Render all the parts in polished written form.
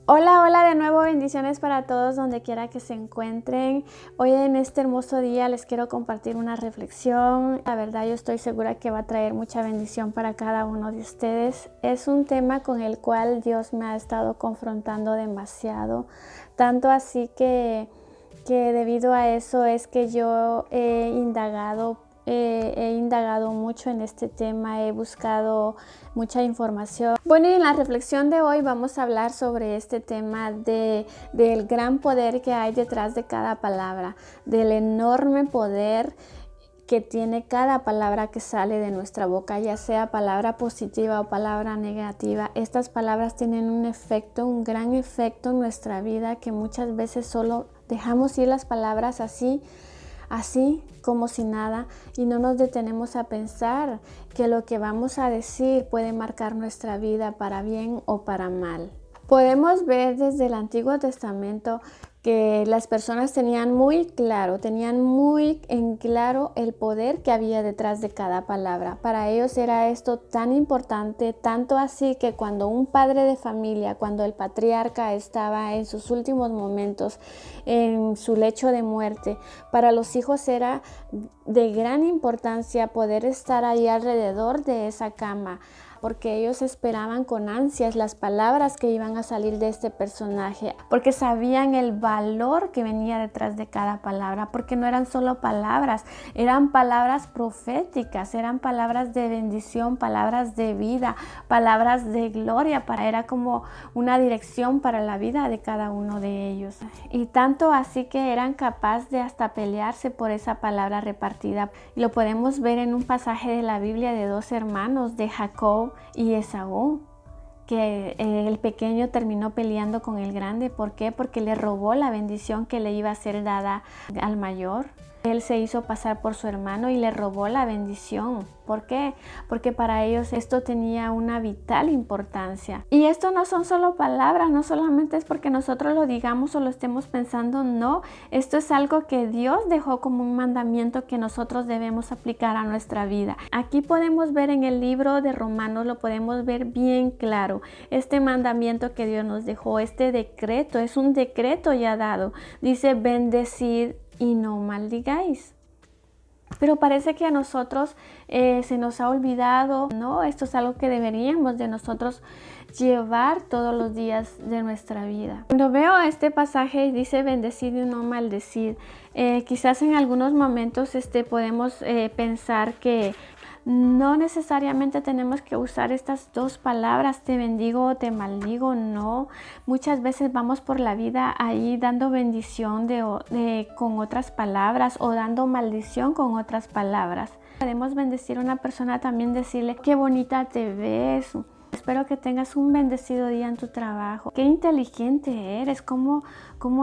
Hola, hola de nuevo, bendiciones para todos donde quiera que se encuentren. Hoy en este hermoso día les quiero compartir una reflexión. La verdad yo estoy segura que va a traer mucha bendición para cada uno de ustedes. Es un tema con el cual Dios me ha estado confrontando demasiado, tanto así que debido a eso es que yo he indagado mucho en este tema, he buscado mucha información. Bueno, y en la reflexión de hoy vamos a hablar sobre este tema del gran poder que hay detrás de cada palabra, del enorme poder que tiene cada palabra que sale de nuestra boca, ya sea palabra positiva o palabra negativa. Estas palabras tienen un gran efecto en nuestra vida, que muchas veces solo dejamos ir las palabras así como si nada, y no nos detenemos a pensar que lo que vamos a decir puede marcar nuestra vida para bien o para mal. Podemos ver desde el Antiguo Testamento que las personas tenían muy en claro el poder que había detrás de cada palabra. Para ellos era esto tan importante, tanto así que cuando un padre de familia, cuando el patriarca estaba en sus últimos momentos, en su lecho de muerte, para los hijos era de gran importancia poder estar ahí alrededor de esa cama, porque ellos esperaban con ansias las palabras que iban a salir de este personaje, porque sabían el valor que venía detrás de cada palabra, porque no eran solo palabras, eran palabras proféticas, eran palabras de bendición, palabras de vida, palabras de gloria, era como una dirección para la vida de cada uno de ellos. Y tanto así que eran capaces de hasta pelearse por esa palabra repartida. Lo podemos ver en un pasaje de la Biblia de dos hermanos, de Jacob y Esaú, que el pequeño terminó peleando con el grande. ¿Por qué? Porque le robó la bendición que le iba a ser dada al mayor. Él se hizo pasar por su hermano y le robó la bendición. ¿Por qué? Porque para ellos esto tenía una vital importancia. Y esto no son solo palabras, no solamente es porque nosotros lo digamos o lo estemos pensando, no. Esto es algo que Dios dejó como un mandamiento que nosotros debemos aplicar a nuestra vida. Aquí podemos ver en el libro de Romanos, lo podemos ver bien claro. Este mandamiento que Dios nos dejó, este decreto, es un decreto ya dado. Dice, bendecid y no maldigáis. Pero parece que a nosotros se nos ha olvidado, ¿no? Esto es algo que deberíamos de nosotros llevar todos los días de nuestra vida. Cuando veo este pasaje y dice bendecid y no maldecid, quizás en algunos momentos podemos pensar que no necesariamente tenemos que usar estas dos palabras, te bendigo o te maldigo, no. Muchas veces vamos por la vida ahí dando bendición con otras palabras o dando maldición con otras palabras. Podemos bendecir a una persona, también decirle qué bonita te ves. Espero que tengas un bendecido día en tu trabajo. Qué inteligente eres. ¿Cómo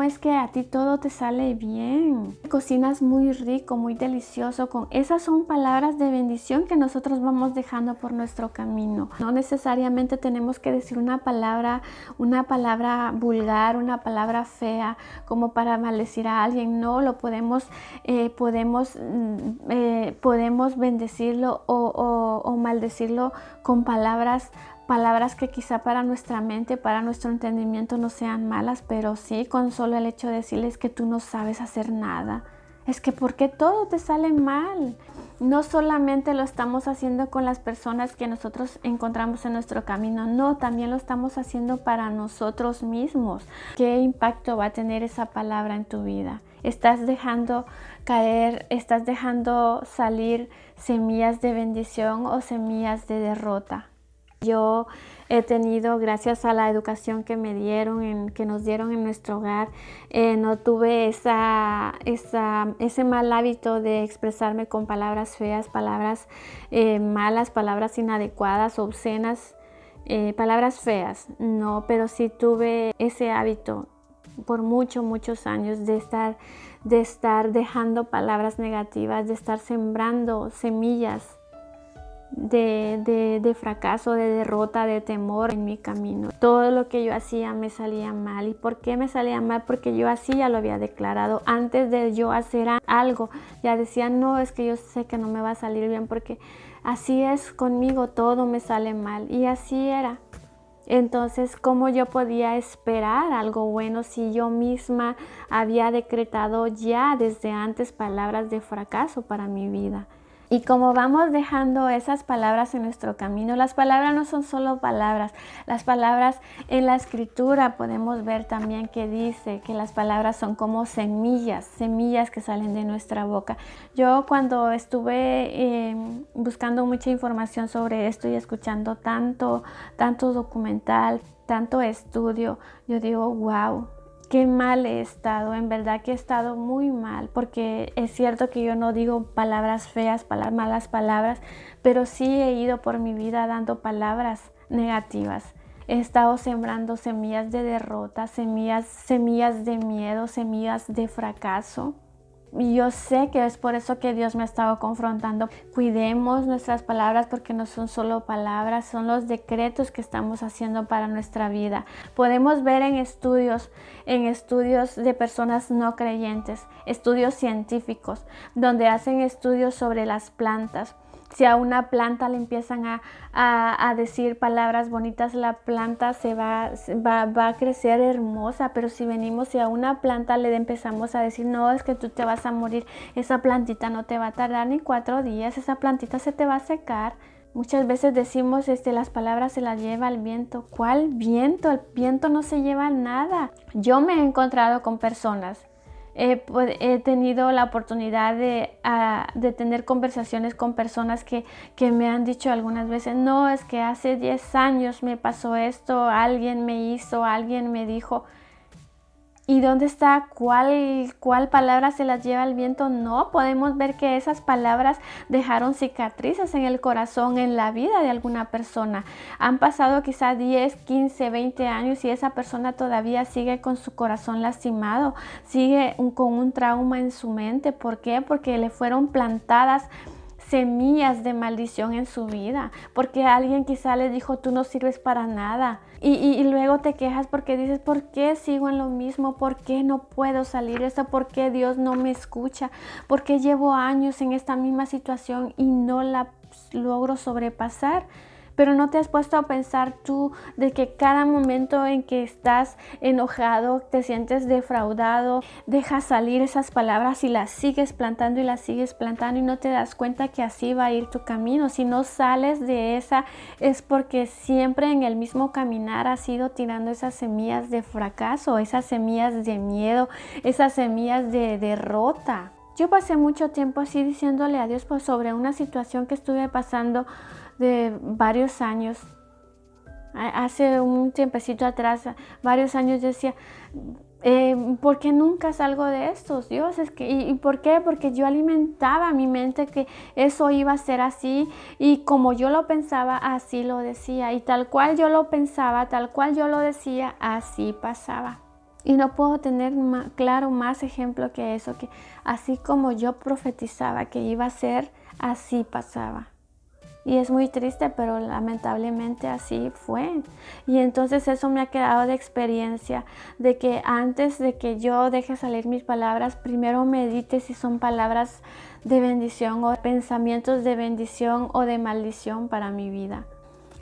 es que a ti todo te sale bien? Cocinas muy rico, muy delicioso. Esas son palabras de bendición que nosotros vamos dejando por nuestro camino. No necesariamente tenemos que decir una palabra vulgar, una palabra fea, como para maldecir a alguien. No, lo podemos bendecirlo o maldecirlo con palabras que quizá para nuestra mente, para nuestro entendimiento no sean malas, pero sí con solo el hecho de decirles que tú no sabes hacer nada. Es que ¿por qué todo te sale mal? No solamente lo estamos haciendo con las personas que nosotros encontramos en nuestro camino, no, también lo estamos haciendo para nosotros mismos. ¿Qué impacto va a tener esa palabra en tu vida? Estás dejando salir semillas de bendición o semillas de derrota. Yo he tenido, gracias a la educación que que nos dieron en nuestro hogar, no tuve ese mal hábito de expresarme con palabras feas, palabras malas, palabras inadecuadas, obscenas, palabras feas. No, pero sí tuve ese hábito por muchos años de estar dejando palabras negativas, de estar sembrando semillas de fracaso, de derrota, de temor en mi camino. Todo lo que yo hacía me salía mal. ¿Y por qué me salía mal? Porque yo así ya lo había declarado. Antes de yo hacer algo, ya decía, no, es que yo sé que no me va a salir bien porque así es conmigo, todo me sale mal. Y así era. Entonces, ¿cómo yo podía esperar algo bueno si yo misma había decretado ya desde antes palabras de fracaso para mi vida? Y como vamos dejando esas palabras en nuestro camino, las palabras no son solo palabras, las palabras en la escritura podemos ver también que dice que las palabras son como semillas, semillas que salen de nuestra boca. Yo cuando estuve buscando mucha información sobre esto y escuchando tanto documental, tanto estudio, yo digo, wow. Qué mal he estado, en verdad que he estado muy mal, porque es cierto que yo no digo palabras feas, malas palabras, pero sí he ido por mi vida dando palabras negativas. He estado sembrando semillas de derrota, semillas de miedo, semillas de fracaso. Y yo sé que es por eso que Dios me ha estado confrontando. Cuidemos nuestras palabras porque no son solo palabras, son los decretos que estamos haciendo para nuestra vida. Podemos ver en estudios de personas no creyentes, estudios científicos, donde hacen estudios sobre las plantas. Si a una planta le empiezan a decir palabras bonitas, la planta va a crecer hermosa, pero si venimos y a una planta le empezamos a decir, no, es que tú te vas a morir, esa plantita no te va a tardar ni 4 días, esa plantita se te va a secar. Muchas veces decimos, las palabras se las lleva el viento. ¿Cuál viento? El viento no se lleva nada. Yo me he encontrado con personas. He tenido la oportunidad de tener conversaciones con personas que me han dicho algunas veces, no, es que hace 10 años me pasó esto, alguien me hizo, alguien me dijo. ¿Y dónde está cuál palabra se las lleva el viento? No, podemos ver que esas palabras dejaron cicatrices en el corazón, en la vida de alguna persona. Han pasado quizás 10, 15, 20 años y esa persona todavía sigue con su corazón lastimado, sigue con un trauma en su mente. ¿Por qué? Porque le fueron plantadas semillas de maldición en su vida, porque alguien quizá le dijo, tú no sirves para nada, y luego te quejas porque dices, ¿por qué sigo en lo mismo? ¿Por qué no puedo salir de esto? ¿Por qué Dios no me escucha? ¿Por qué llevo años en esta misma situación y no la logro sobrepasar? Pero no te has puesto a pensar tú de que cada momento en que estás enojado, te sientes defraudado, dejas salir esas palabras y las sigues plantando y no te das cuenta que así va a ir tu camino. Si no sales de esa es porque siempre en el mismo caminar has ido tirando esas semillas de fracaso, esas semillas de miedo, esas semillas de derrota. Yo pasé mucho tiempo así diciéndole a Dios sobre una situación que estuve pasando de varios años. Hace un tiempecito atrás, varios años, decía, ¿por qué nunca salgo de estos, Dios? ¿Y por qué? Porque yo alimentaba mi mente que eso iba a ser así, y como yo lo pensaba, así lo decía, y tal cual yo lo pensaba, tal cual yo lo decía, así pasaba. Y no puedo tener más ejemplo que eso, que así como yo profetizaba que iba a ser, así pasaba. Y es muy triste, pero lamentablemente así fue. Y entonces eso me ha quedado de experiencia, de que antes de que yo deje salir mis palabras, primero medite si son palabras de bendición o pensamientos de bendición o de maldición para mi vida.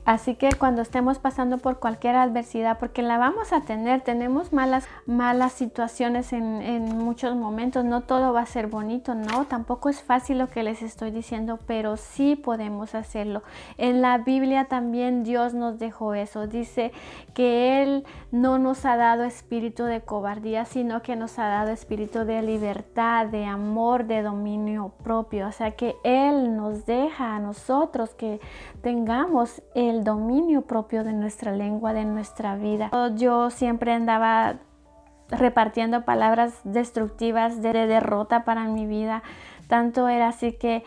Así que cuando estemos pasando por cualquier adversidad, porque la vamos a tener, tenemos malas situaciones en muchos momentos, no todo va a ser bonito, no, tampoco es fácil lo que les estoy diciendo, pero sí podemos hacerlo. En la Biblia también Dios nos dejó eso, dice que Él no nos ha dado espíritu de cobardía, sino que nos ha dado espíritu de libertad, de amor, de dominio propio. O sea que Él nos deja a nosotros que tengamos el dominio propio de nuestra lengua, de nuestra vida. Yo siempre andaba repartiendo palabras destructivas de derrota para mi vida. Tanto era así que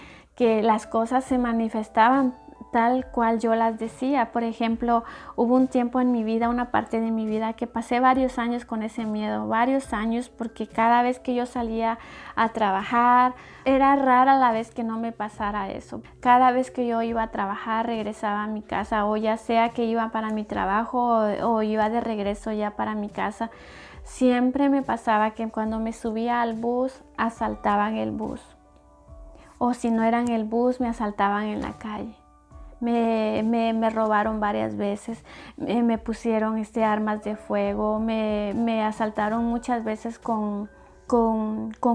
las cosas se manifestaban tal cual yo las decía. Por ejemplo, hubo un tiempo en mi vida, una parte de mi vida, que pasé varios años con ese miedo, varios años, porque cada vez que yo salía a trabajar, era rara la vez que no me pasara eso. Cada vez que yo iba a trabajar, regresaba a mi casa, o ya sea que iba para mi trabajo o iba de regreso ya para mi casa, siempre me pasaba que cuando me subía al bus, asaltaban el bus. O si no era en el bus, me asaltaban en la calle. Me robaron varias veces, me pusieron armas de fuego, me asaltaron muchas veces con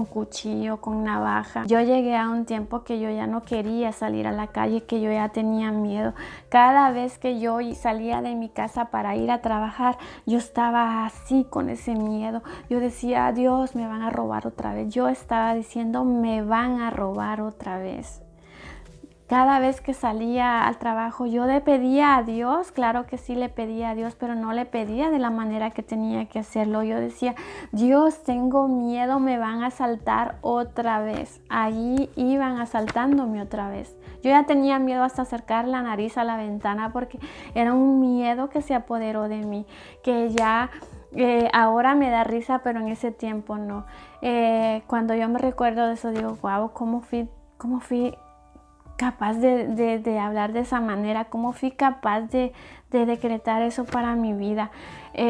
cuchillo, con navaja. Yo llegué a un tiempo que yo ya no quería salir a la calle, que yo ya tenía miedo. Cada vez que yo salía de mi casa para ir a trabajar, yo estaba así con ese miedo. Yo decía, Dios, me van a robar otra vez. Yo estaba diciendo, me van a robar otra vez. Cada vez que salía al trabajo yo le pedía a Dios, claro que sí le pedía a Dios, pero no le pedía de la manera que tenía que hacerlo. Yo decía, Dios, tengo miedo, me van a asaltar otra vez. Ahí iban asaltándome otra vez. Yo ya tenía miedo hasta acercar la nariz a la ventana porque era un miedo que se apoderó de mí, que ya... ahora me da risa, pero en ese tiempo no. Cuando yo me recuerdo de eso, digo, wow, ¿cómo fui capaz de hablar de esa manera? ¿Cómo fui capaz de decretar eso para mi vida?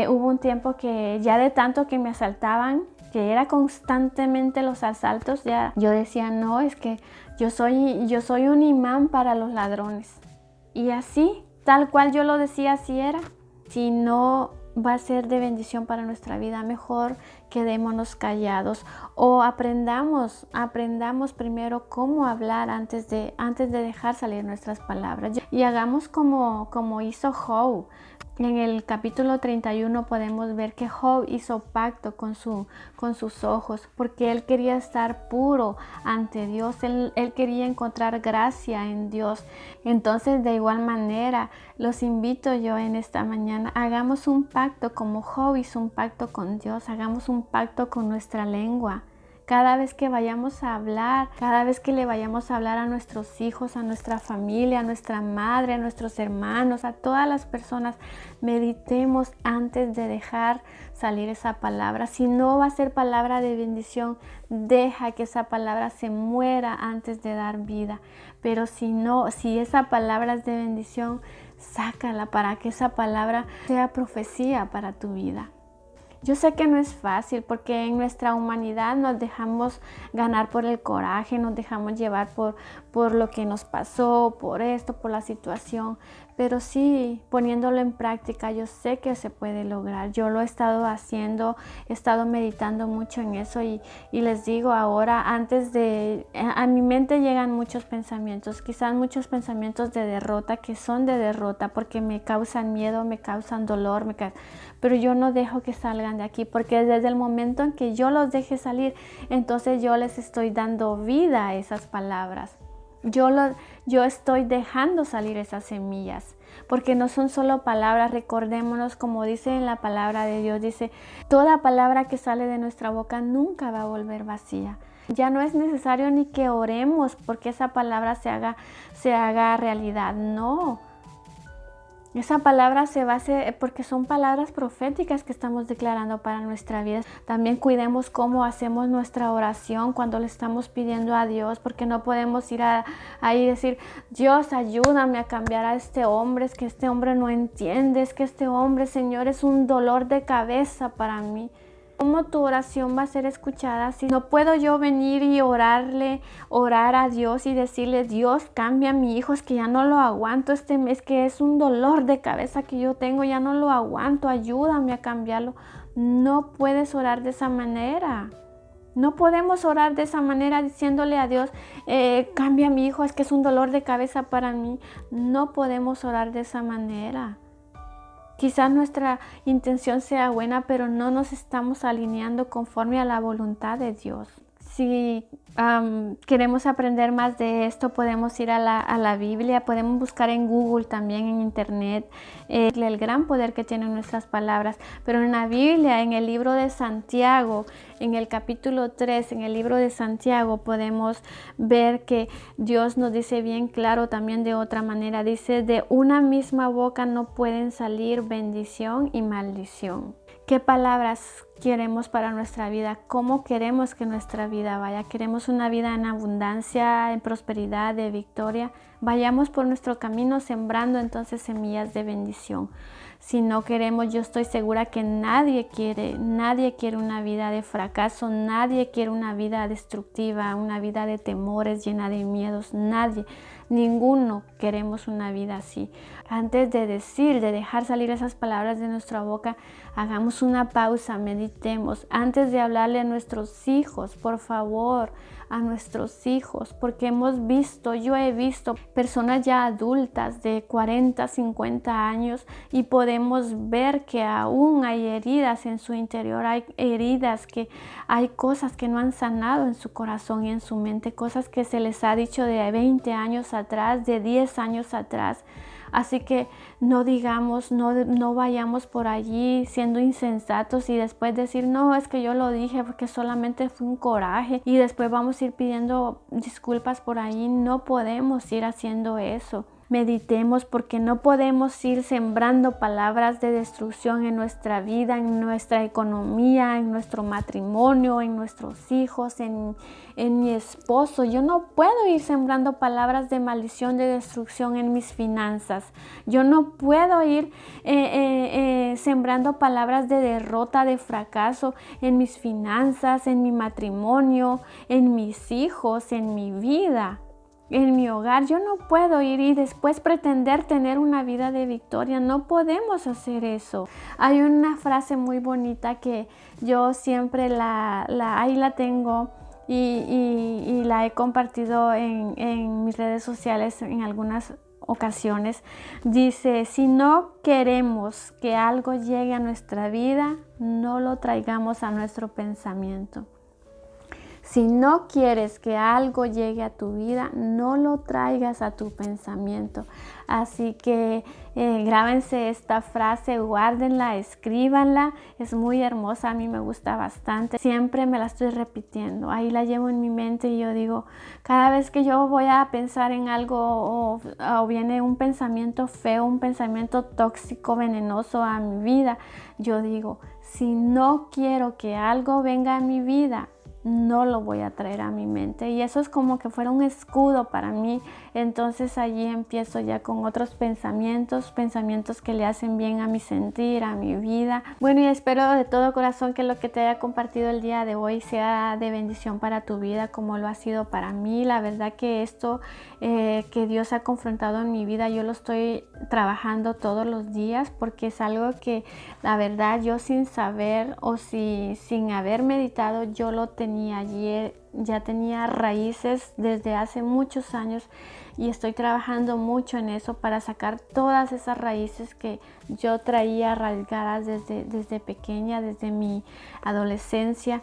Hubo un tiempo que ya de tanto que me asaltaban, que era constantemente los asaltos, ya yo decía, no, es que yo soy un imán para los ladrones. Y así, tal cual yo lo decía, así era. Si no va a ser de bendición para nuestra vida, mejor quedémonos callados o aprendamos primero cómo hablar antes de dejar salir nuestras palabras, y hagamos como hizo Job. En el capítulo 31 podemos ver que Job hizo pacto con sus ojos, porque él quería estar puro ante Dios, él quería encontrar gracia en Dios. Entonces, de igual manera, los invito yo en esta mañana, hagamos un pacto como Job hizo un pacto con Dios, hagamos un pacto con nuestra lengua. Cada vez que vayamos a hablar, cada vez que le vayamos a hablar a nuestros hijos, a nuestra familia, a nuestra madre, a nuestros hermanos, a todas las personas, meditemos antes de dejar salir esa palabra. Si no va a ser palabra de bendición, deja que esa palabra se muera antes de dar vida. Pero si esa palabra es de bendición, sácala para que esa palabra sea profecía para tu vida. Yo sé que no es fácil porque en nuestra humanidad nos dejamos ganar por el coraje, nos dejamos llevar por lo que nos pasó, por esto, por la situación. Pero sí, poniéndolo en práctica, yo sé que se puede lograr. Yo lo he estado haciendo, he estado meditando mucho en eso y les digo ahora, a mi mente llegan muchos pensamientos, quizás muchos pensamientos de derrota, que son de derrota porque me causan miedo, me causan dolor, pero yo no dejo que salgan de aquí, porque desde el momento en que yo los deje salir, entonces yo les estoy dando vida a esas palabras. Yo estoy dejando salir esas semillas, porque no son solo palabras. Recordémonos, como dice en la palabra de Dios, dice, toda palabra que sale de nuestra boca nunca va a volver vacía. Ya no es necesario ni que oremos porque esa palabra se haga realidad, no. Esa palabra se base porque son palabras proféticas que estamos declarando para nuestra vida. También cuidemos cómo hacemos nuestra oración cuando le estamos pidiendo a Dios, porque no podemos ir ahí y decir, Dios, ayúdame a cambiar a este hombre, es que este hombre no entiende, es que este hombre, Señor, es un dolor de cabeza para mí. ¿Cómo tu oración va a ser escuchada si no puedo yo venir y orar a Dios y decirle, Dios, cambia a mi hijo, es que ya no lo aguanto este mes, que es un dolor de cabeza que yo tengo, ya no lo aguanto, ayúdame a cambiarlo? No puedes orar de esa manera. No podemos orar de esa manera diciéndole a Dios, cambia a mi hijo, es que es un dolor de cabeza para mí. No podemos orar de esa manera. Quizás nuestra intención sea buena, pero no nos estamos alineando conforme a la voluntad de Dios. Si queremos aprender más de esto, podemos ir a la Biblia, podemos buscar en Google, también en internet, el gran poder que tienen nuestras palabras. Pero en la Biblia, en el libro de Santiago, en el capítulo 3, en el libro de Santiago, podemos ver que Dios nos dice bien claro también de otra manera. Dice, de una misma boca no pueden salir bendición y maldición. ¿Qué palabras queremos para nuestra vida? ¿Cómo queremos que nuestra vida vaya? ¿Queremos una vida en abundancia, en prosperidad, de victoria? Vayamos por nuestro camino sembrando entonces semillas de bendición. Si no queremos, yo estoy segura que nadie quiere una vida de fracaso, nadie quiere una vida destructiva, una vida de temores, llena de miedos, nadie. Ninguno queremos una vida así. Antes de dejar salir esas palabras de nuestra boca, hagamos una pausa, meditemos. Antes de hablarle a nuestros hijos, por favor, a nuestros hijos, porque yo he visto personas ya adultas de 40, 50 años y podemos ver que aún hay heridas en su interior, hay heridas, que hay cosas que no han sanado en su corazón y en su mente, cosas que se les ha dicho de 20 años atrás, de 10 años atrás. Así que no vayamos por allí siendo insensatos y después decir, no, es que yo lo dije porque solamente fue un coraje, y después vamos a ir pidiendo disculpas por allí. No podemos ir haciendo eso. Meditemos, porque no podemos ir sembrando palabras de destrucción en nuestra vida, en nuestra economía, en nuestro matrimonio, en nuestros hijos, en mi esposo. Yo no puedo ir sembrando palabras de maldición, de destrucción en mis finanzas. Yo no puedo ir sembrando palabras de derrota, de fracaso en mis finanzas, en mi matrimonio, en mis hijos, en mi vida, en mi hogar. Yo no puedo ir y después pretender tener una vida de victoria. No podemos hacer eso. Hay una frase muy bonita que yo siempre ahí la tengo y la he compartido en mis redes sociales en algunas ocasiones. Dice: si no queremos que algo llegue a nuestra vida, no lo traigamos a nuestro pensamiento. Si no quieres que algo llegue a tu vida, no lo traigas a tu pensamiento. Así que grábense esta frase, guárdenla, escríbanla. Es muy hermosa, a mí me gusta bastante. Siempre me la estoy repitiendo. Ahí la llevo en mi mente y yo digo, cada vez que yo voy a pensar en algo o viene un pensamiento feo, un pensamiento tóxico, venenoso a mi vida, yo digo, si no quiero que algo venga a mi vida, no lo voy a traer a mi mente. Y eso es como que fuera un escudo para mí. Entonces allí empiezo ya con otros pensamientos que le hacen bien a mi sentir, a mi vida. Bueno, y espero de todo corazón que lo que te haya compartido el día de hoy sea de bendición para tu vida, como lo ha sido para mí. La verdad que esto que Dios ha confrontado en mi vida, yo lo estoy trabajando todos los días, porque es algo que la verdad yo sin saber o sin haber meditado, yo lo tenía allí, ya tenía raíces desde hace muchos años, y estoy trabajando mucho en eso para sacar todas esas raíces que yo traía arraigadas desde pequeña, desde mi adolescencia.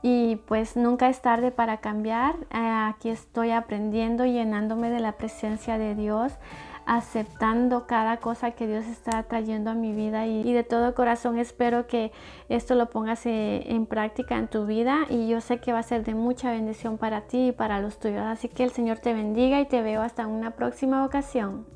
Y pues nunca es tarde para cambiar. Aquí estoy aprendiendo, llenándome de la presencia de Dios, aceptando cada cosa que Dios está trayendo a mi vida, y de todo corazón espero que esto lo pongas en práctica en tu vida, y yo sé que va a ser de mucha bendición para ti y para los tuyos. Así que el Señor te bendiga y te veo hasta una próxima ocasión.